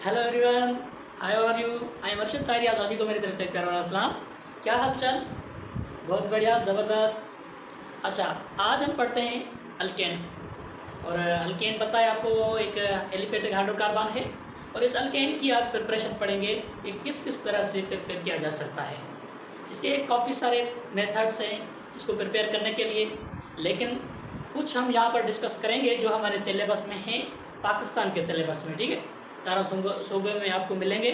Hello everyone, how are you? I am Arshad Tari. आप सभी को मेरी तरफ से प्यार और सलाम। क्या हाल चाल? बहुत बढ़िया, ज़बरदस्त। अच्छा, आज हम पढ़ते हैं अल्केन। और अल्केन पता है आपको, एक एलिफेटिक हाइड्रोकार्बन है। और इस अल्केन की आप प्रिपरेशन पढ़ेंगे कि किस किस तरह से प्रिपेयर किया जा सकता है। इसके काफ़ी सारे मेथड्स हैं इसको प्रिपेयर करने के लिए, लेकिन कुछ हम यहाँ पर डिस्कस करेंगे जो हमारे सिलेबस में हैं, पाकिस्तान के सिलेबस में। ठीक है, चारों सूबे में आपको मिलेंगे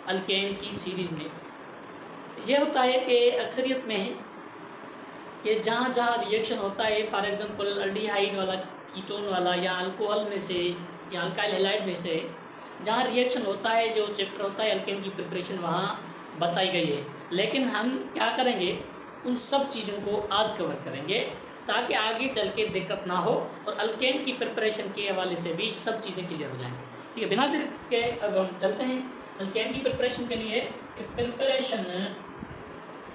अल्केन की सीरीज़ में। यह होता है कि अक्सरियत में कि जहाँ जहाँ रिएक्शन होता है, फॉर एग्जांपल अल्डिहाइड वाला, कीटोन वाला, या अल्कोहल में से या अल्काइल हैलाइड में से जहाँ रिएक्शन होता है, जो चैप्टर होता है अल्केन की प्रिपरेशन, वहाँ बताई गई है। लेकिन हम क्या करेंगे, उन सब चीज़ों को आज कवर करेंगे ताकि आगे चल के दिक्कत ना हो और अल्केन की प्रिपरेशन के हवाले से भी सब चीज़ें क्लियर हो जाएँ। ठीक है, बिना देर के अब हम चलते हैं अल्केन की प्रिपरेशन के लिए। Preparation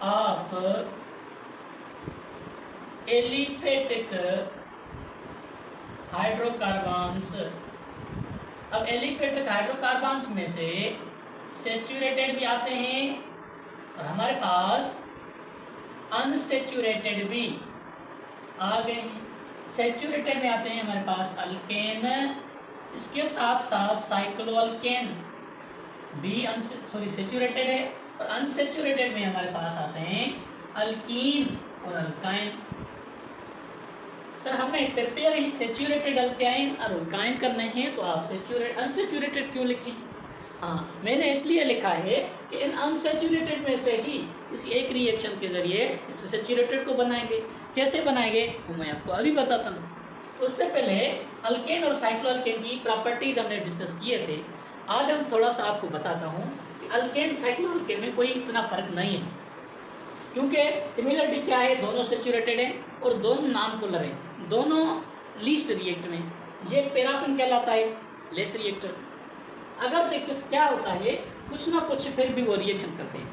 of aliphatic hydrocarbons. अब एलिफेटिक हाइड्रोकार्बन्स में से सैचुरेटेड भी आते हैं और हमारे पास अनसैचुरेटेड भी आ गए हैं। सैचुरेटेड में आते हैं हमारे पास अल्केन, इसके साथ साथ साइक्लोअल्केन भी सैचुरेटेड है। और अनसैचुरेटेड में हमारे पास आते हैं अल्कीन और अल्काइन। सर हमें प्रिपेयर ही सैचुरेटेड अल्काइन और अल्काइन करने हैं, तो आप अनसैचुरेटेड क्यों लिखें? हाँ, मैंने इसलिए लिखा है कि इन अनसैचुरेटेड में से ही किसी एक रिएक्शन के ज़रिए इस सैचुरेटेड को बनाएंगे। कैसे बनाएंगे वो मैं आपको अभी बताता हूँ। तो उससे पहले अल्केन और साइक्लोअल्केन की प्रॉपर्टीज हमने डिस्कस किए थे। आज हम थोड़ा सा आपको बताता हूँ कि अल्केन साइक्लोअल्केन में कोई इतना फ़र्क नहीं है, क्योंकि सिमिलरिटी क्या है, दोनों सैचुरेटेड हैं और दोनों नॉन पोलर हैं, दोनों लीस्ट रिएक्टर में। ये पैराफिन कहलाता है, लेस रिएक्टर। अगर क्या होता है, कुछ ना कुछ फिर भी वो रिएक्शन करते हैं।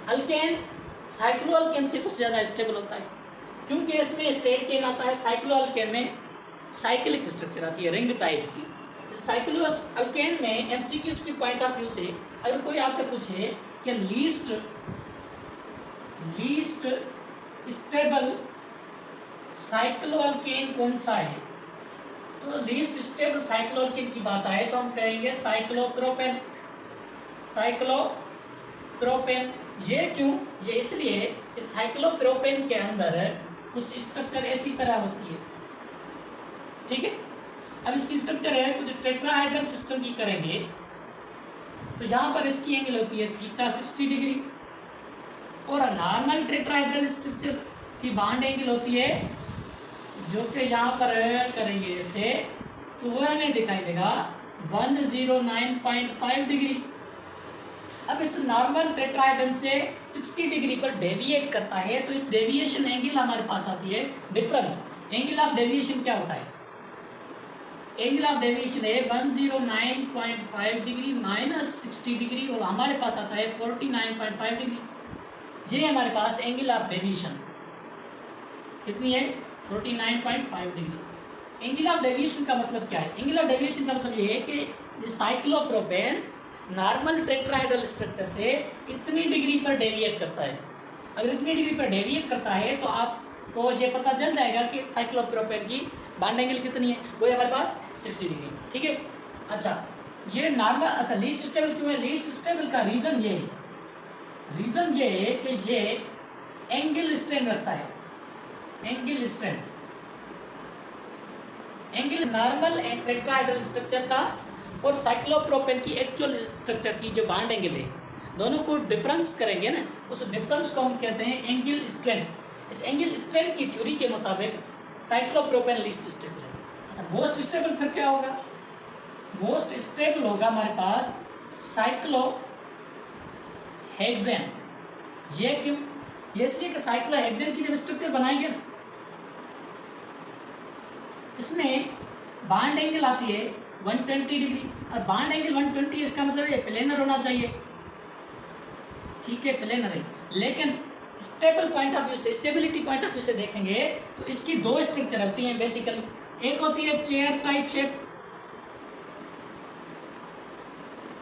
अल्केन साइक्लोअल्केन से कुछ ज़्यादा स्टेबल होता है, क्योंकि इसमें स्ट्रेट चेन आता है। साइक्लोअल्केन में साइक्लिक स्ट्रक्चर आती है, रिंग टाइप की। साइक्लोअल्केन में एमसीक्यूज की पॉइंट ऑफ व्यू से अगर कोई आपसे पूछे कि लीस्ट स्टेबल साइक्लोअल्केन कौन सा है, तो लीस्ट स्टेबल साइक्लोअल्केन की बात आए तो हम कहेंगे साइक्लोप्रोपेन। ये क्यों? ये इसलिए इस साइक्लोप्रोपेन के अंदर कुछ स्ट्रक्चर ऐसी तरह होती है। ठीक है, अब इसकी स्ट्रक्चर है कुछ टेट्राहाइड्रल सिस्टम की करेंगे, तो यहाँ पर इसकी एंगल होती है थीटा 60 डिग्री, और नॉर्मल टेट्राहाइड्रल स्ट्रक्चर की बॉन्ड एंगल होती है, जो कि यहाँ पर करेंगे ऐसे, तो वह हमें दिखाई देगा 109.5 डिग्री। अब इस नॉर्मल टेट्राहाइड्रल से 60 डिग्री पर डेविएट करता है, तो इस डेविएशन एंगल हमारे पास आती है डिफरेंस। एंगल ऑफ डेविएशन क्या होता है? एंगल ऑफ डेविएशन है 109.5 डिग्री माइनस 60 डिग्री, और हमारे पास आता है 49.5 डिग्री। ये हमारे पास एंगल ऑफ डेविएशन कितनी है? 49.5 डिग्री। एंगल ऑफ डेविएशन का मतलब क्या है? एंगल ऑफ डेविएशन का मतलब ये है कि साइक्लोप्रोपेन नॉर्मल टेट्राहाइड्रल स्ट्रक्चर से इतनी डिग्री पर डेविएट करता है। अगर इतनी डिग्री पर डेविएट करता है तो आपको ये पता चल जाएगा कि साइक्लोप्रोपेन की बॉन्ड एंगल कितनी है, वो है हमारे पास 60 डिग्री। ठीक है, अच्छा ये नॉर्मल, अच्छा लीस्ट स्टेबल क्यों है? लीस्ट स्टेबल का रीज़न ये है, कि ये एंगल स्ट्रेन रखता है। Angle strain, angle normal tetrahedral structure का और साइक्लोप्रोपेन की एक्चुअल स्ट्रक्चर की जो बॉन्ड एंगल है, दोनों को डिफरेंस करेंगे ना, उस डिफरेंस को हम कहते हैं एंगल स्ट्रेन। इस एंगल स्ट्रेन की थ्योरी के मुताबिक साइक्लोप्रोपेन लीस्ट स्टेबल है। अच्छा, मोस्ट स्टेबल फिर क्या होगा? मोस्ट स्टेबल होगा हमारे पास साइक्लोहेक्सेन। ये क्यों? ये इसलिए कि साइक्लोहेक्सेन की जब स्ट्रक्चर बनाएंगे ना, इसमें बॉन्ड एंगल आती है 120 डिग्री, और बॉन्ड एंगल 120, इसका मतलब ये प्लेनर होना चाहिए। ठीक है, प्लेनर है, लेकिन स्टेबल पॉइंट ऑफ व्यू से, स्टेबिलिटी पॉइंट ऑफ व्यू से देखेंगे तो इसकी दो स्ट्रक्चर होती हैं बेसिकली। एक होती है चेयर टाइप शेप,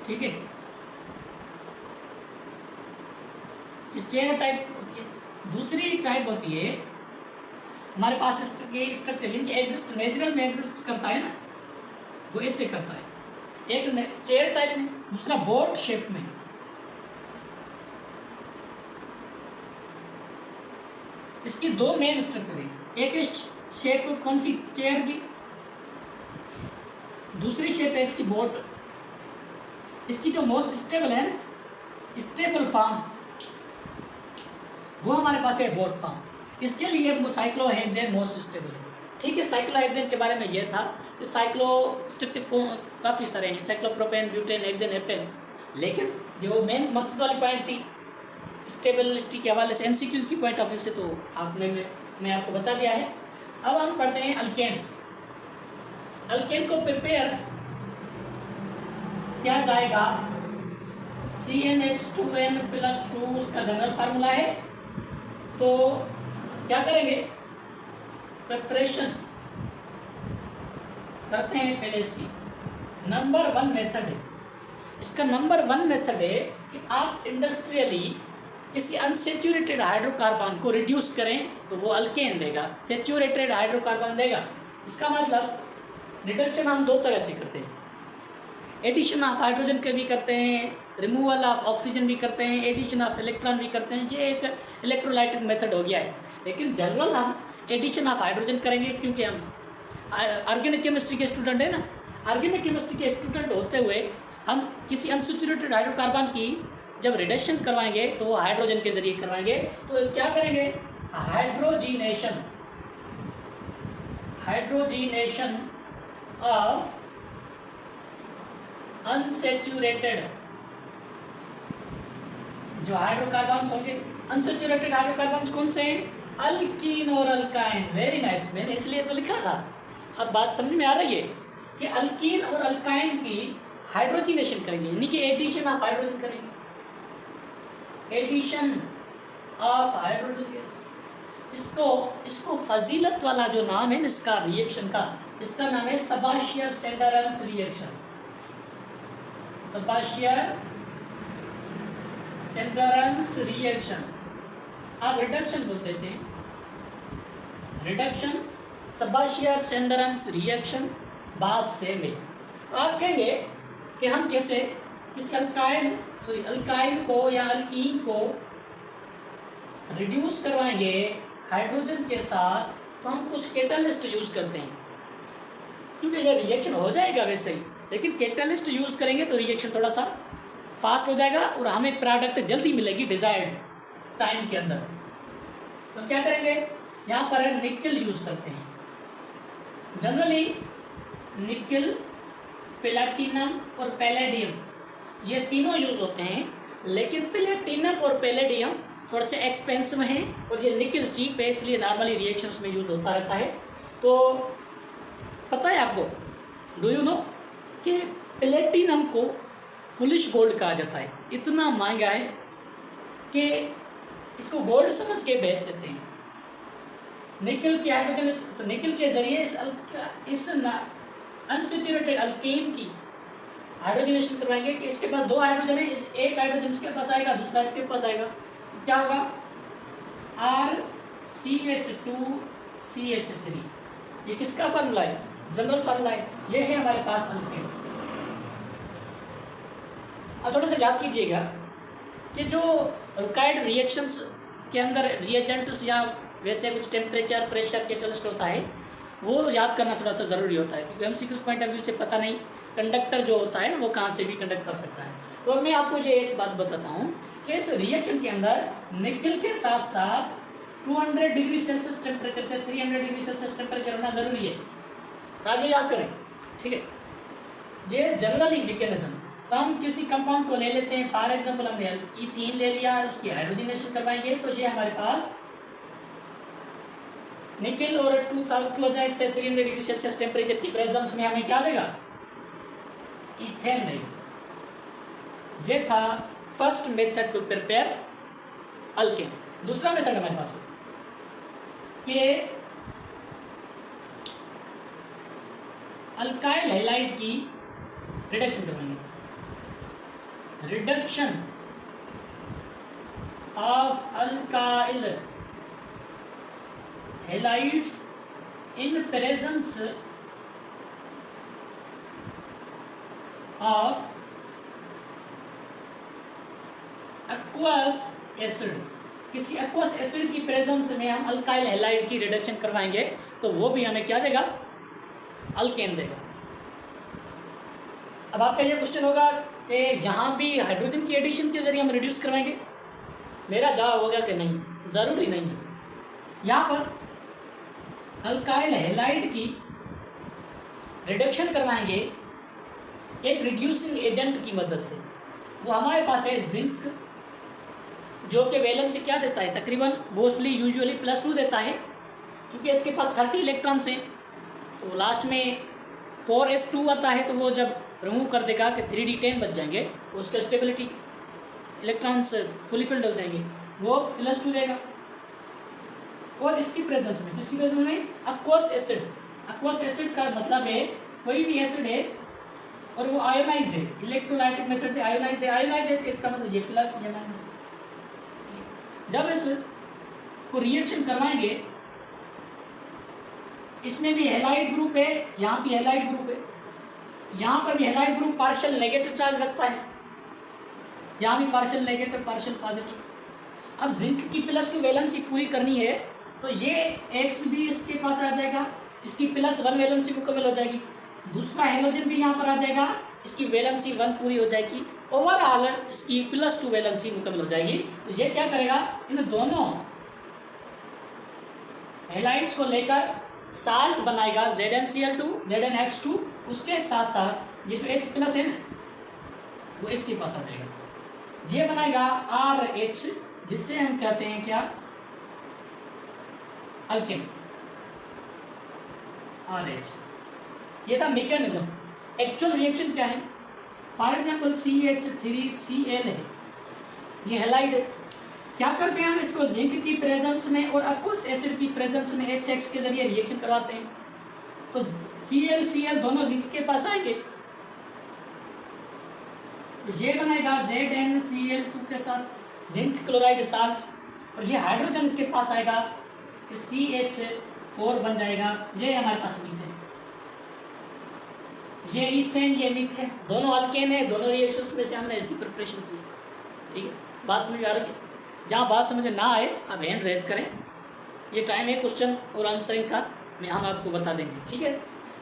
ठीक है। चेयर टाइप होती है। दूसरी टाइप होती है हमारे पास स्ट्रक्चर जिनकी एग्जिस्ट नेचुरल में एग्जिस्ट करता है ना, वो ऐसे करता है। एक चेयर टाइप में, दूसरा बोट शेप में। इसकी दो मेन स्ट्रक्चर है। एक शेप कौन सी, चेयर की। दूसरी शेप है इसकी बोट। इसकी जो मोस्ट स्टेबल है ना, स्टेबल फॉर्म, वो हमारे पास है बोट फॉर्म। इसके लिए साइक्लोहेक्सेन मोस्ट स्टेबल है। ठीक है, साइक्लोहेक्सेन के बारे में ये था कि साइक्लो स्ट्रक्चर को काफ़ी सारे हैं, साइक्लोप्रोपेन, ब्यूटेन, हेक्सेन, हेप्टेन। लेकिन जो मेन मकसद वाली पॉइंट थी स्टेबिलिटी के हवाले से, एमसीक्यूज की पॉइंट ऑफ व्यू से, तो मैं आपको बता दिया है। अब हम पढ़ते हैं अल्केन। अल्केन को प्रिपेयर किया जाएगा CnH2n+2 उसका जनरल फार्मूला है। तो क्या करेंगे, प्रिपरेशन करते हैं पहले इसकी। नंबर 1 मेथड है इसका। नंबर 1 मेथड है कि आप इंडस्ट्रियली किसी अनसेचुरेटेड हाइड्रोकार्बन को रिड्यूस करें तो वो अल्केन देगा, सेचुरेटेड हाइड्रोकार्बन देगा। इसका मतलब रिडक्शन हम दो तरह से करते हैं। एडिशन ऑफ हाइड्रोजन के भी करते हैं, रिमूवल ऑफ ऑक्सीजन भी करते हैं, एडिशन ऑफ इलेक्ट्रॉन भी करते हैं। ये एक इलेक्ट्रोलाइटिक मेथड हो गया है। लेकिन जनरल हम एडिशन ऑफ हाइड्रोजन करेंगे, क्योंकि हम ऑर्गेनिक केमिस्ट्री के स्टूडेंट है ना। ऑर्गेनिक केमिस्ट्री के स्टूडेंट होते हुए हम किसी अनसेचुरेटेड हाइड्रोकार्बन की जब रिडक्शन करवाएंगे तो वो हाइड्रोजन के जरिए करवाएंगे। तो क्या करेंगे, हाइड्रोजीनेशन ऑफ अनसेचुरेटेड जो हाइड्रोकार्बन्स होंगे। अनसेचुरेटेड हाइड्रोकार्बन्स कौन से हैं, अल्कीन और अल्काइन। वेरी नाइस, मैंने इसलिए तो लिखा था। अब बात समझ में आ रही है कि अल्कीन और अल्काइन की हाइड्रोजीनेशन करेंगे, यानी कि एडिशन ऑफ हाइड्रोजन करेंगे। एडिशन ऑफ हाइड्रोजन गैस, इसको फजीलत वाला जो नाम है ना इसका रिएक्शन का, इसका नाम है सबाशियर-सेंडरन्स रिएक्शन। सबाशियर-सेंडरन्स रिएक्शन आप रिडक्शन बोल देते हैं। रिडक्शन, सबाशियर-सेंडरन्स रिएक्शन बात सेम है। तो आप कहेंगे कि हम कैसे किसी अल्काइन को या अल्कीन को रिड्यूस करवाएंगे हाइड्रोजन के साथ, तो हम कुछ कैटालिस्ट यूज़ करते हैं। क्योंकि यह रिएक्शन हो जाएगा वैसे ही, लेकिन कैटालिस्ट यूज़ करेंगे तो रिएक्शन थोड़ा सा फास्ट हो जाएगा और हमें प्रोडक्ट जल्दी मिलेगी डिज़ायर्ड टाइम के अंदर। तो क्या करेंगे, यहाँ पर निकल यूज़ करते हैं। जनरली निकल, प्लैटिनम और पैलेडियम ये तीनों यूज़ होते हैं। लेकिन प्लैटिनम और पैलेडियम थोड़े से एक्सपेंसिव हैं और ये निकल चीप है, इसलिए नॉर्मली रिएक्शंस में यूज़ होता रहता है। तो पता है आपको, डू यू नो कि प्लैटिनम को फुलिश गोल्ड कहा जाता है। इतना महंगा है कि इसको गोल्ड समझ के बेच देते हैं। निकल की हाइड्रोजन, तो निकल के जरिए इस अनसेचुरेटेड अल्केन की हाइड्रोजनेशन करवाएंगे कि इसके पास दो हाइड्रोजन है, इस एक हाइड्रोजन इसके पास आएगा, दूसरा इसके पास आएगा। क्या होगा, RCH2CH3। ये किसका फार्मूला है, जनरल फार्मूला है। ये है हमारे पास अल्केन। अब थोड़ा सा याद कीजिएगा कि जो रिक्वायर्ड रिएक्शंस के अंदर रिएजेंट्स या वैसे कुछ टेम्परेचर, प्रेशर, कैटलिस्ट होता है, वो याद करना थोड़ा सा ज़रूरी होता है। क्योंकि एमसीक्यू पॉइंट ऑफ व्यू से पता नहीं कंडक्टर जो होता है ना वो कहाँ से भी कंडक्ट कर सकता है। तो अब मैं आपको ये एक बात बताता हूँ कि इस रिएक्शन के अंदर निकल के साथ साथ 200 डिग्री सेल्सियस टेम्परेचर से 300 डिग्री सेल्सियस टेम्परेचर होना ज़रूरी है। तो आगे याद करें, ठीक है। ये जनरली मैकेनिज्म। तो हम किसी कंपाउंड को ले लेते हैं, फॉर एग्जाम्पल हमने E3 ले लिया, उसकी हाइड्रोजनेशन करवाएंगे तो ये हमारे पास निकल और 2000 क्लोराइड से 300 डिग्री सेल्सियस टेम्परेचर की प्रेजेंस में हमें क्या देगा, इथेन देगा। ये था first method to prepare alkane. दूसरा मेथड हमारे पास है कि अल्काइल हैलाइड की रिडक्शन करवाएंगे। Reduction of alkyl halides in presence of aqueous acid. किसी एक्वस एसिड की प्रेजेंस में हम अल्काइल हैलाइड की रिडक्शन करवाएंगे तो वो भी हमें क्या देगा, अल्केन देगा। अब आपका ये क्वेश्चन होगा कि यहाँ भी हाइड्रोजन की एडिशन के जरिए हम रिड्यूस करवाएंगे। मेरा जवाब होगा कि नहीं, ज़रूरी नहीं है। यहाँ पर अल्काइल हैलाइड की रिडक्शन करवाएंगे एक रिड्यूसिंग एजेंट की मदद से। वो हमारे पास है जिंक, जो कि वैलेंस से क्या देता है, तकरीबन मोस्टली यूजुअली +2 देता है, क्योंकि इसके पास 30 इलेक्ट्रॉन्स हैं। तो लास्ट में 4s2 आता है, तो वो जब रिमूव कर देगा कि 3d10 बच जाएंगे, उसका स्टेबिलिटी इलेक्ट्रॉन्स फुली फिल्ड हो जाएंगे, वो +2 देगा। और इसकी प्रेजेंस में, किसकी प्रेजेंस में, एक्वस एसिड। एक्वस एसिड का मतलब है कोई भी एसिड है और वो आयोनाइज्ड है, इलेक्ट्रोलाइटिक मेथड से आयोनाइज्ड है। आयोनाइज्ड है इसका मतलब ये प्लस या माइनस। जब इस को रिएक्शन करवाएंगे, इसमें भी हैलाइड ग्रुप है, यहाँ भी हैलाइड ग्रुप है, यहाँ पर भी halide group partial negative charge रखता है, यहाँ भी पार्शियल नेगेटिव पार्शियल पॉजिटिव। अब जिंक की +2 वैलेंसी पूरी करनी है तो ये एक्स भी इसके पास आ जाएगा, इसकी +1 वैलेंसी मुकम्मल हो जाएगी। दूसरा हैलोजन भी यहाँ पर आ जाएगा, इसकी वैलेंसी 1 पूरी हो जाएगी। ओवरऑल इसकी +2 वैलेंसी मुकम्मल हो जाएगी। तो ये क्या करेगा, इन दोनों हैलाइड्स को लेकर साल्ट बनाएगा ZnCl2 ZnH2। उसके साथ साथ ये जो H+ है ना, वो इसके पास आ जाएगा। ये बनाएगा RH, जिससे हम कहते हैं क्या, अल्केन, RH। ये था मैकेनिज्म। एक्चुअल रिएक्शन क्या है, फॉर एग्जाम्पल CH3Cl है, ये हैलाइड है। क्या करते हैं हम, इसको जिंक की प्रेजेंस में और एक्वस एसिड की प्रेजेंस में HX के जरिए रिएक्शन करवाते हैं। तो ClCl दोनों जिंक के पास आएंगे, तो ये बनेगा ZnCl2 के साथ जिंक क्लोराइड साल्ट, और ये हाइड्रोजन इसके पास आएगा, CH4 बन जाएगा। ये हमारे पास मीथेन, ये इथेन, ये मीथेन, दोनों अल्केन है। दोनों रिएक्शंस में से हमने इसकी प्रिपरेशन की है। ठीक है, बात समझ में आ रही है। जहाँ बात समझ में ना आए आप हैंड रेज करें, ये टाइम है क्वेश्चन और आंसरिंग का, हम आपको बता देंगे। ठीक है,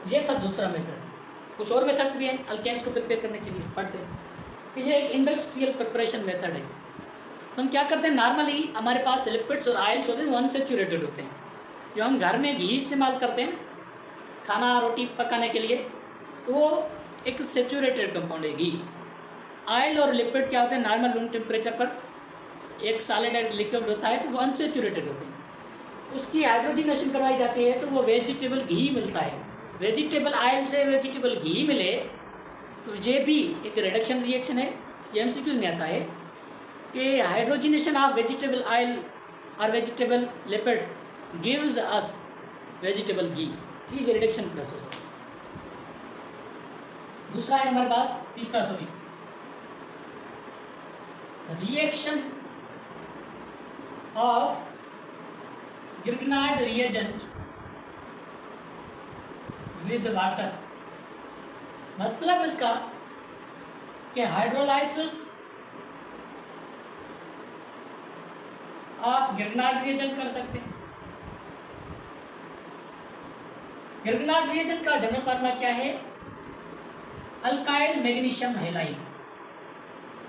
ये था दूसरा मेथड। कुछ और मेथड्स भी हैं अल्केन्स को प्रिपेयर करने के लिए, पढ़ते हैं। ये एक इंडस्ट्रियल प्रिपरेशन मेथड है। तो हम क्या करते हैं, नॉर्मली हमारे पास लिपिड्स और ऑयल्स होते हैं, वो अनसेचुरेटेड होते हैं। जो हम घर में घी इस्तेमाल करते हैं खाना रोटी पकाने के लिए, तो वो एक सेचुरेटेड कंपाउंड है घी। ऑयल और लिपिड क्या होते हैं, नॉर्मल रूम टेम्परेचर पर एक सॉलिड एंड लिक्विड होता है, तो वो अनसेचुरेटेड होते हैं। उसकी हाइड्रोजनेशन करवाई जाती है, तो वो वेजिटेबल घी मिलता है। वेजिटेबल ऑयल से वेजिटेबल घी मिले तो ये भी एक रिडक्शन रिएक्शन है। ये MCQ में आता है कि हाइड्रोजनेशन ऑफ वेजिटेबल ऑयल और vegetable lipid gives us vegetable ghee. ठीक है, रिडक्शन प्रोसेस। दूसरा है हमारे पास, तीसरा sorry, reaction of Grignard reagent with water. मतलब इसका कि हाइड्रोलाइसिस ऑफ गिरगनार्ड रिएजेंट कर सकते हैं। गिरगनार्ड रिएजेंट का जनरल फार्मूला क्या है, alkyl magnesium halide.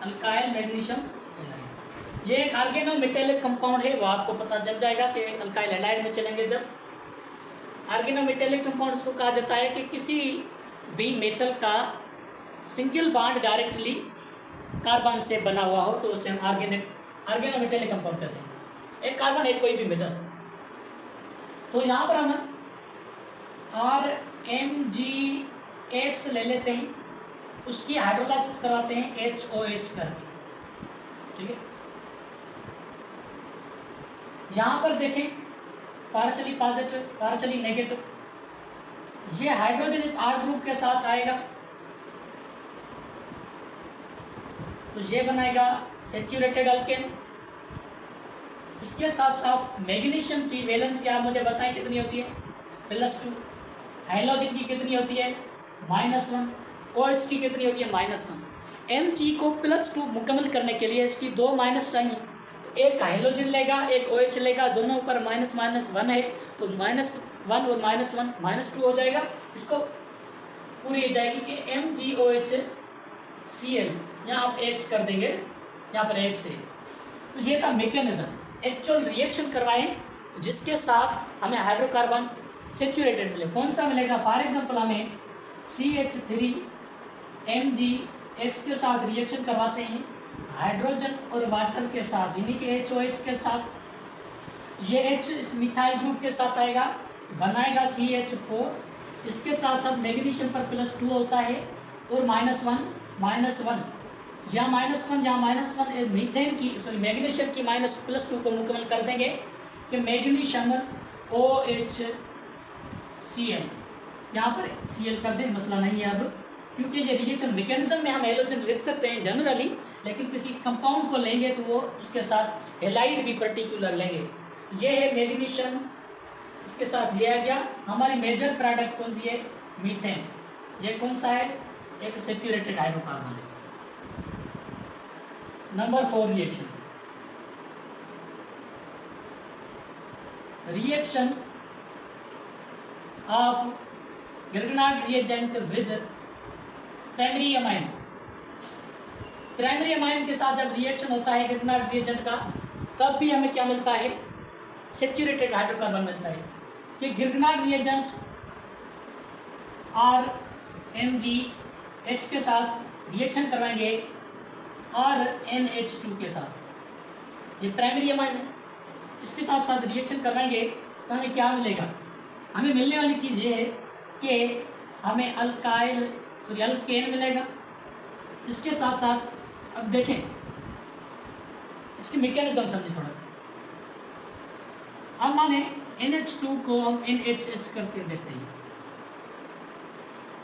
Alkyl magnesium halide ये एक ऑर्गेनोमेटेलिक कंपाउंड है, वो आपको पता चल जाएगा कि अल्काइल हैलाइड में चलेंगे जब। ऑर्गेनोमेटेलिक कंपाउंड उसको कहा जाता है कि किसी भी मेटल का सिंगल बॉन्ड डायरेक्टली कार्बन से बना हुआ हो, तो उससे हम ऑर्गेनोमेटेलिक कंपाउंड कहते हैं। एक कार्बन है कोई भी मेटल, तो यहाँ पर हम RMgX ले लेते हैं, उसकी हाइड्रोलाइसिस करवाते हैं HOH करके। ठीक है, यहाँ पर देखें पार्शली पॉजिटिव पार्शली नेगेटिव, ये हाइड्रोजन इस R ग्रुप के साथ आएगा तो ये बनाएगा सेचुरेटेड अल्केन। इसके साथ साथ मैग्नीशियम की वैलेंसी आप मुझे बताएं कितनी होती है, +2। हाइड्रोजन की कितनी होती है, -1। OH की कितनी होती है, -1। Mg को +2 मुकम्मल करने के लिए इसकी 2 माइनस चाहिए। तो एक हाइड्रोजन लेगा, एक OH लेगा, दोनों ऊपर -1 है, तो -1 और -1 -2 हो जाएगा। इसको पूरी हो जाएगी कि MgOHCl, यहाँ आप X कर देंगे, यहाँ पर X है। तो ये था मैकेनिज्म। एक्चुअल रिएक्शन करवाएं जिसके साथ हमें हाइड्रोकार्बन सेचुरेटेड मिले। कौन सा मिलेगा, फॉर एग्जांपल हमें CH3MgX के साथ रिएक्शन करवाते हैं हाइड्रोजन और वाटर के साथ, यानी कि HOH के साथ। ये H इस मिथाइल ग्रुप के साथ आएगा, बनाएगा CH4। इसके साथ साथ मैग्नीशियम पर +2 होता है और -1 या -1 या -1 मीथेन की मैग्नीशियम की -+2 को मुकम्मल कर देंगे कि मैग्नीशियम OHCl, यहाँ पर Cl कर दें, मसला नहीं है अब, क्योंकि ये रिएक्शन मैकेनिज्म में हम हैलोजन लिख सकते हैं जनरली, लेकिन किसी कंपाउंड को लेंगे तो वो उसके साथ हेलाइड भी पर्टिकुलर लेंगे। ये है मैग्नीशियम, इसके साथ ये आ गया। हमारी मेजर प्रोडक्ट कौन सी है, मीथेन। ये कौन सा है, एक सेचुरेटेड हाइड्रोकार्बन है। Number 4 reaction of Grignard reagent with primary amine. Primary amine के साथ जब रिएक्शन होता है गिरगनाट रिएजेंट का, तब भी हमें क्या मिलता है, सेचुरेटेड हाइड्रोकार्बन मिलता है। कि गिरगनाट रिएजेंट RMgX के साथ रिएक्शन करवाएंगे RNH2 के साथ, ये प्राइमरी अमाइन है। इसके साथ साथ रिएक्शन करवाएंगे तो हमें क्या मिलेगा, हमें मिलने वाली चीज़ ये है कि हमें अल्केन मिलेगा। इसके साथ साथ अब देखें इसकी मैकेनिज्म समझें थोड़ा सा। अब माने NH2 को हम NHH करके देते हैं,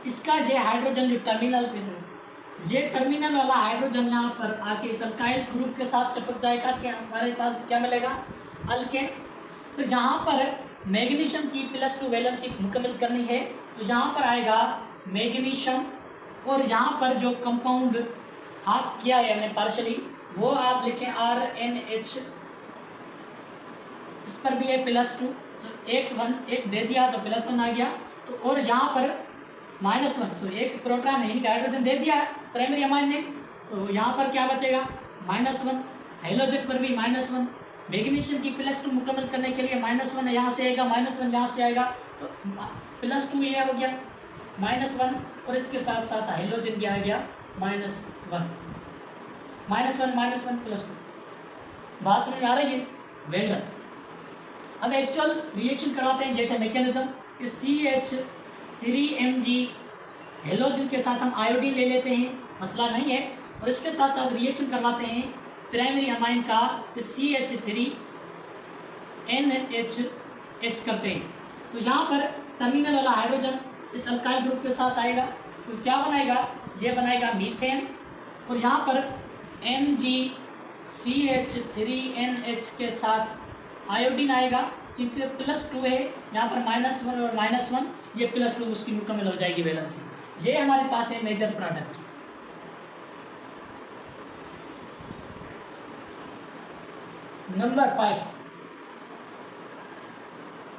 इसका ये हाइड्रोजन जो टर्मिनल पे है, ये टर्मिनल वाला हाइड्रोजन यहाँ पर आके इस अल्काइल ग्रुप के साथ चिपक जाएगा कि हमारे पास क्या मिलेगा, अल्केन। तो यहाँ पर मैग्नीशियम की +2 वैलेंसी मुकम्मल करनी है, तो यहाँ पर आएगा मैग्नीशियम, और यहाँ पर जो कंपाउंड हाफ किया है हमने पार्शली, वो आप लिखें RNH। इस पर भी है +2, तो एक दे दिया तो +1 आ गया। तो और यहाँ पर -1, तो एक प्रोटॉन है, इनका हाइड्रोजन दे दिया प्राइमरी अमाइन ने, तो यहाँ पर क्या बचेगा, -1। हाइड्रोजन पर भी -1। मैग्नीशियम की +2 मुकम्मल करने के लिए -1 यहाँ से आएगा, -1 यहाँ से आएगा, तो +2 ये हो गया, -1, और इसके साथ साथ हाइड्रोजन भी आ गया -1 +2। बात समझ में आ रही है, वेल डन। अब एक्चुअल रिएक्शन कराते हैं, जैसे मैकेनिज्म कि CH3Mg हेलोजन के साथ हम आयोडीन ले लेते हैं, मसला नहीं है, और इसके साथ साथ रिएक्शन करवाते हैं प्राइमरी अमाइन का CH3NHH करते हैं। तो यहाँ पर टर्मिनल वाला हाइड्रोजन इस अल्काइल ग्रुप के साथ आएगा, तो क्या बनाएगा, ये बनाएगा मीथेन, और यहाँ पर MgCH3NH के साथ आयोडीन आएगा, क्योंकि +2 है, यहाँ पर -1 और -1, ये +2 उसकी मुकम्मल हो जाएगी वैलेंसी। ये हमारे पास है major product. Number 5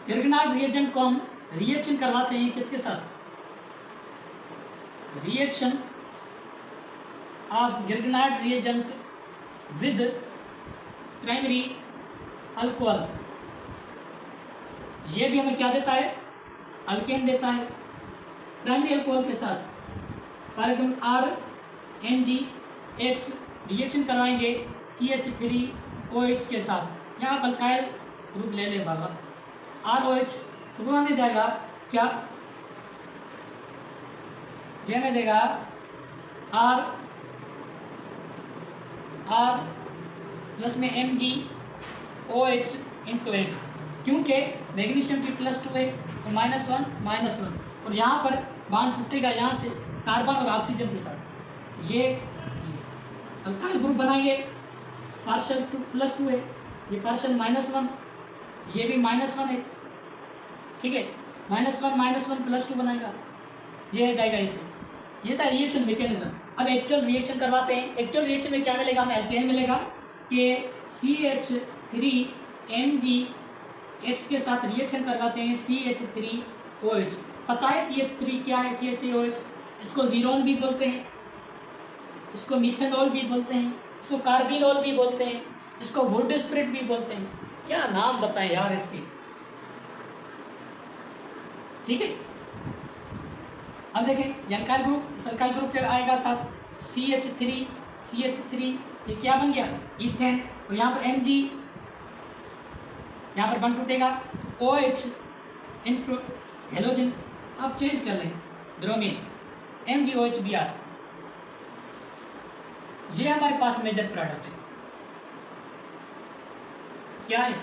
Grignard reagent को हम रिएक्शन करवाते हैं किसके साथ, reaction of Grignard reagent with primary alcohol. ये भी हमें क्या देता है, अल्केन देता है प्राइमरी अल्कोहल के साथ। फॉर एग्जाम्पल RMgX रिएक्शन करवाएंगे CH3OH के साथ, यहाँ अल्काइल ग्रुप ले ले बाबा, ROH, तो वो हमें देगा क्या, ये हमें देगा R प्लस में MgOH इंटू X, क्योंकि मैग्नीशियम की +2 है तो -1 और यहाँ पर बांड टूटेगा यहाँ से कार्बन और ऑक्सीजन के साथ, ये अल्काइल ग्रुप बनाएंगे, पार्शियल +2 है, ये पार्शियल -1, ये भी -1 है, ठीक है, -1 +2 बनाएगा, ये जाएगा इसे। ये था रिएक्शन मैकेनिज्म। अब एक्चुअल रिएक्शन करवाते हैं। एक्चुअल रिएक्शन में क्या मिलेगा, हमें एल्केन मिलेगा कि CH3MgX के साथ रिएक्शन करवाते हैं CH3OH। पता है CH3 क्या है? CH3OH, इसको जीरोन भी बोलते हैं, इसको मिथेनॉल भी बोलते हैं, इसको कार्बिनॉल भी बोलते हैं, इसको वुड स्प्रिट भी बोलते हैं। क्या नाम बताएं यार इसके, ठीक है। अब देखें अल्काइल ग्रुप, इस अल्काइल ग्रुप पे आएगा साथ CH3, ये क्या बन गया? इथेन। और यहाँ पर Mg, यहाँ पर बन टूटेगा तो OH इंटू हेलोजन, आप चेंज कर लें ब्रोमीन, MgOH Br। ये हमारे पास मेजर प्रोडक्ट है। क्या है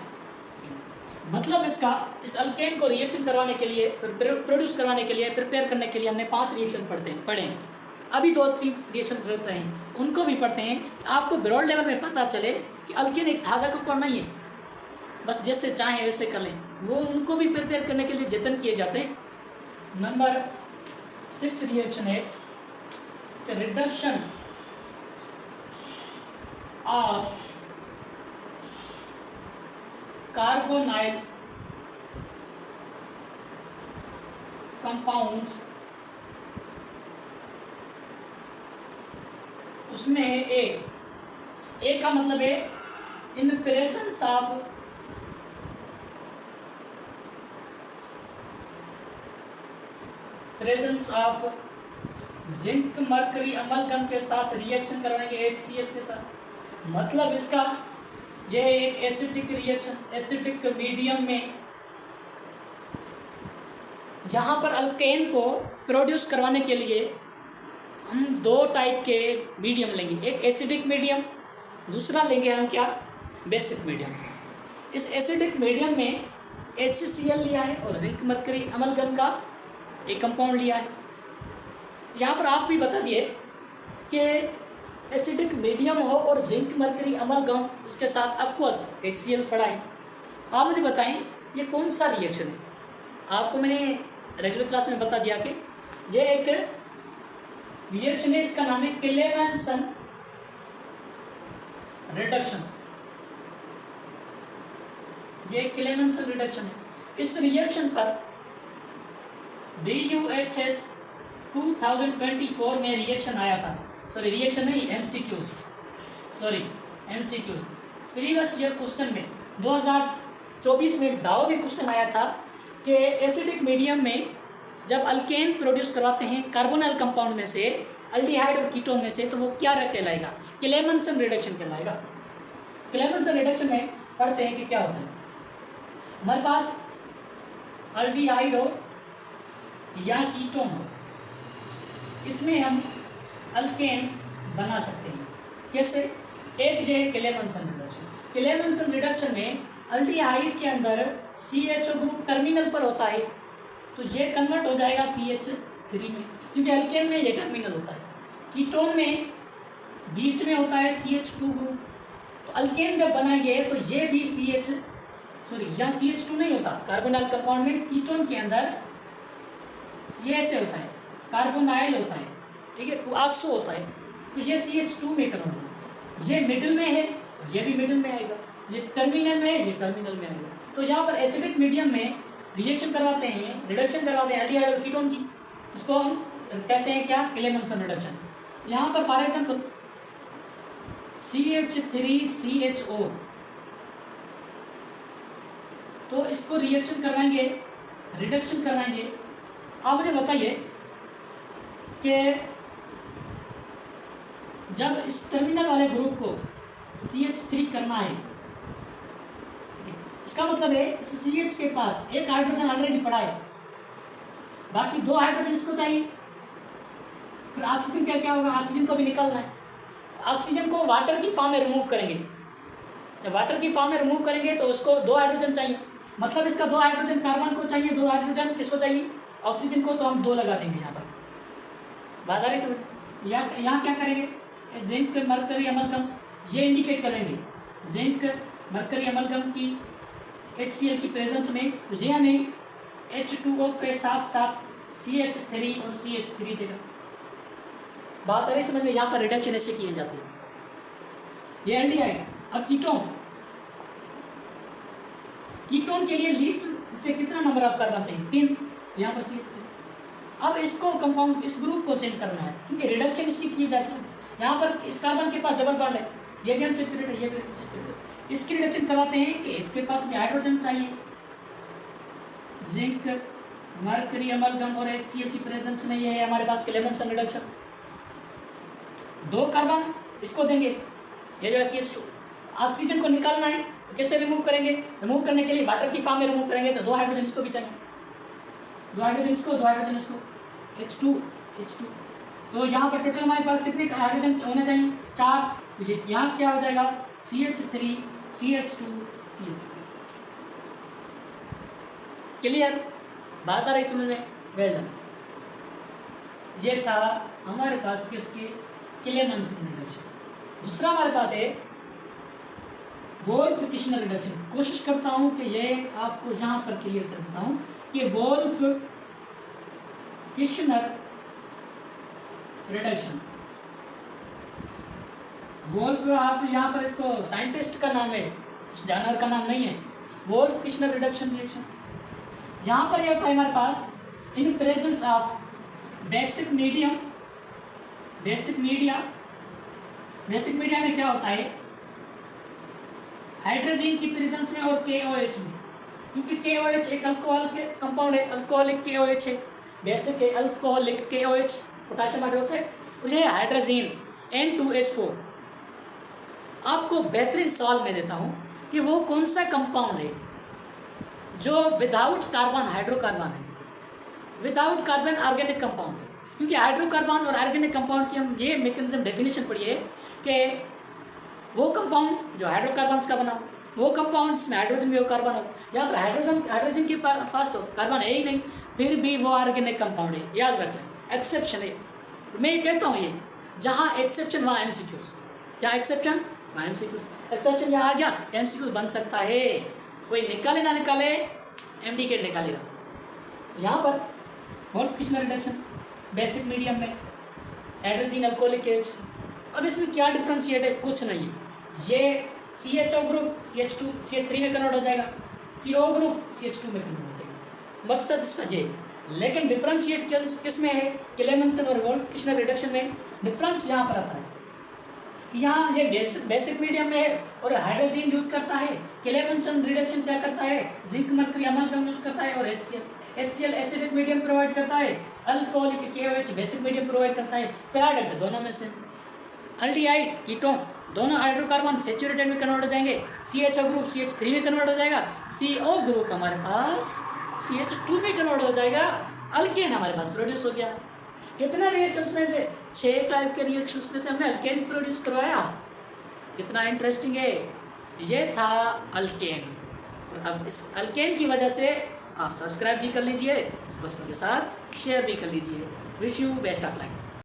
मतलब इसका? इस अल्केन को रिएक्शन करवाने के लिए, प्रोड्यूस करवाने के लिए, प्रिपेयर करने के लिए हमने 5 रिएक्शन पढ़े हैं। अभी 2-3 रिएक्शन करते हैं, उनको भी पढ़ते हैं। आपको ब्रॉड लेवल में पता चले कि अल्केन एक सादा कंपाउंड नहीं है, बस जैसे चाहें वैसे कर लें। वो उनको भी प्रिपेयर करने के लिए जतन किए जाते हैं। नंबर 6 रिएक्शन है रिडक्शन ऑफ कार्बोनाइल कंपाउंड्स। उसमें है ए का मतलब है इन presence of zinc mercury amalgam के साथ रिएक्शन करवाएंगे HCl के साथ। मतलब इसका यह एक एसिडिक रिएक्शन, एसिडिक मीडियम में यहाँ पर अल्केन को प्रोड्यूस करवाने के लिए हम 2 टाइप के मीडियम लेंगे, एक एसिडिक मीडियम, दूसरा लेंगे हम क्या? Basic medium. इस एसिडिक मीडियम में HCl लिया है और जिंक मरकरी अमलगम का एक कंपाउंड लिया है। यहाँ पर आप भी बता दिए कि एसिडिक मीडियम हो और जिंक मरकरी अमलगम उसके साथ एक्वस HCl पड़ा है। आप मुझे बताएं ये कौन सा रिएक्शन है? आपको मैंने रेगुलर क्लास में बता दिया कि ये एक रिएक्शन है, इसका नाम है क्लेमेंसन रिडक्शन। ये क्लेमेंसन रिडक्शन है। इस रिएक्शन पर BUHS 2024 में रिएक्शन आया था। सॉरी रिएक्शन नहीं, MCQ। प्रीवियस ईयर क्वेश्चन में 2024 में डाउ में क्वेश्चन आया था कि एसिडिक मीडियम में जब अल्केन प्रोड्यूस करवाते हैं कार्बोनाइल कंपाउंड में से, अल्डिहाइड और कीटोन में से, तो वो क्या कहलाएगा? क्लेमेंसन रिडक्शन कहलाएगा। क्लेमेंसन रिडक्शन में पढ़ते हैं कि क्या होता है। हमारे पास अल्डिहाइड हो या कीटोन हो, इसमें हम अल्केन बना सकते हैं। कैसे? एक ये क्लेमेंसन रिडक्शन। क्लेमेंसन रिडक्शन में अल्डिहाइड के अंदर CHO ग्रुप टर्मिनल पर होता है, तो ये कन्वर्ट हो जाएगा CH3 में, क्योंकि अल्केन में ये टर्मिनल होता है। कीटोन में बीच में होता है CH2 ग्रुप, तो अल्केन जब बनाएंगे तो ये भी यहाँ CH2 नहीं होता कार्बोनाइल कंपाउंड में। कीटोन के अंदर ये ऐसे होता है, कार्बोनाइल होता है, ठीक है, ऑक्सो होता है, तो ये CH2 में कन्वर्ट होगा। ये मिडिल में है, ये भी मिडिल में आएगा, ये टर्मिनल में है, ये टर्मिनल में आएगा। तो यहाँ पर एसिडिक मीडियम में रिएक्शन करवाते हैं, रिडक्शन करवाते हैं अल्डिहाइड और कीटोन की, इसको हम कहते हैं क्या? Clemmensen reduction. यहाँ पर फॉर एग्जांपल CH3CHO, तो इसको रिएक्शन करवाएंगे, रिडक्शन करवाएंगे। आप मुझे बताइए कि जब इस टर्मिनल वाले ग्रुप को CH3 करना है, इसका मतलब है इस CH के पास एक हाइड्रोजन ऑलरेडी पड़ा है, बाकी 2 हाइड्रोजन इसको चाहिए। फिर ऑक्सीजन क्या होगा? ऑक्सीजन को भी निकालना है। ऑक्सीजन को वाटर की फॉर्म में रिमूव करेंगे, जब वाटर की फॉर्म में रिमूव करेंगे तो उसको 2 हाइड्रोजन चाहिए। मतलब इसका 2 हाइड्रोजन कार्बन को चाहिए, 2 हाइड्रोजन किसको चाहिए? ऑक्सीजन को। तो हम 2 लगा देंगे यहाँ पर। बात आ रही समझ? यहाँ क्या करेंगे? जिंक मरकरी अमलगम ये इंडिकेट करेंगे जिंक मरकरी अमलगम की HCl की प्रेजेंस में, तो ये हमें H2O के साथ साथ CH3 और CH3 देगा। बात आ रही समझ में, यहाँ पर रिडक्शन ऐसे किए जाते हैं। ये एल्डिहाइड। अब कीटोन के लिए लीस्ट से कितना नंबर ऑफ कार्बन चाहिए? 3। यहाँ पर CH3। अब इसको कंपाउंड इस ग्रुप को चेंज करना है क्योंकि रिडक्शन इसकी की जाती है। यहाँ पर इस कार्बन के पास डबल बॉन्ड है, ये भी अनसैचुरेटेड है, ये भी अनसैचुरेटेड। इसकी रिडक्शन करवाते हैं कि इसके पास भी हाइड्रोजन चाहिए। जिंक मरकरी अमलगम और HCl की प्रेजेंस में ये है हमारे पास क्लेमेंसन रिडक्शन। 2 कार्बन इसको देंगे, ये जो है CH2। ऑक्सीजन को निकालना है तो कैसे रिमूव करेंगे? रिमूव करने के लिए वाटर की फॉर्म में रिमूव करेंगे तो 2 हाइड्रोजन इसको भी चाहिए, 2 हाइड्रोजन इसको, 2 हाइड्रोजन इसको, H2। तो यहाँ पर टोटल हमारे पास कितने हाइड्रोजन होने चाहिए? 4। यहाँ क्या हो जाएगा? CH3 CH2 CH3। क्लियर? बात आ रही समझ में? Well done. ये था हमारे पास किसके? Clemmensen reduction. दूसरा हमारे पास है वोल्फ किशनर रिडक्शन। कोशिश करता हूँ कि ये आपको यहाँ पर क्लियर कर देता हूँ कि वोल्फ किशनर रिडक्शन। वोल्फ आप यहाँ पर इसको साइंटिस्ट का नाम है, उस जानवर का नाम नहीं है। वोल्फ किशनर रिडक्शन रिएक्शन यहाँ पर यह होता है हमारे पास in presence of basic media में क्या होता है? हाइड्रोजन की प्रेजेंस में और KOH में, क्योंकि KOH एक अल्कोहल के कंपाउंड है, अल्कोहलिक KOH है, बेसिक है अल्कोहलिक KOH पोटेशियम हाइड्रोक्साइड, तो ये हाइड्रोजन N2H4। आपको बेहतरीन सवाल मैं देता हूँ कि वो कौन सा कंपाउंड है जो विदाउट कार्बन हाइड्रोकार्बन है, विदाउट कार्बन ऑर्गेनिक कंपाउंड है। क्योंकि हाइड्रोकार्बन और ऑर्गेनिक कंपाउंड की हम ये मैकेनिज्म डेफिनेशन पढ़िए कि वो कंपाउंड जो हाइड्रोकार्बन्स का बना हो, वो कंपाउंड्स में हाइड्रोजन भी हो, कार्बन हो। यहाँ पर हाइड्रोजन के पास तो कार्बन है ही नहीं, फिर भी वो ऑर्गेनिक कंपाउंड है, याद रख लें। एक्सेप्शन है, मैं ये कहता हूँ, ये जहाँ एक्सेप्शन वहाँ MCQs, जहाँ एक्सेप्शन वहाँ MCQs। एक्सेप्शन जहाँ आ गया MCQs बन सकता है, कोई निकाले ना निकाले MDK निकालेगा। यहाँ पर वोल्फ किशनर रिडक्शन बेसिक मीडियम में हाइड्रोजन अल्कोहलिक एच। अब इसमें क्या डिफ्रेंशिएट है? कुछ नहीं, ये CHO ग्रुप CH2 CH3 में कन्वर्ट हो जाएगा, CO ग्रुप CH2 में कन्वर्ट हो जाएगा। मकसद इसका ये, लेकिन डिफ्रेंशिएट किस में है? क्लेमेंसन और वोल्फ किशनर रिडक्शन में। डिफरेंस यहाँ पर आता है, यहाँ ये बेसिक मीडियम में है और हाइड्रोजन यूज करता है। क्लेमेंसन रिडक्शन क्या करता है? जिंक मरकरी अमलगम यूज करता है और HCl एसिडिक मीडियम प्रोवाइड करता है, alcoholic KOH basic medium provide करता है। प्रोडक्ट दोनों में से अल्डिहाइड कीटोन दोनों हाइड्रोकार्बन सैचुरेटेड में कन्वर्ट हो जाएंगे, CHO ग्रुप CH3 में कन्वर्ट हो जाएगा, CO ग्रुप हमारे पास CH2 में कन्वर्ट हो जाएगा, अल्केन हमारे पास प्रोड्यूस हो गया। कितने रिएक्शंस में से? 6 टाइप के रिएक्शंस में से हमने अल्केन प्रोड्यूस करवाया। कितना इंटरेस्टिंग है। ये था अल्केन। और अब इस अल्केन की वजह से आप सब्सक्राइब भी कर लीजिए, दोस्तों के साथ शेयर भी कर लीजिए। Wish you best of luck.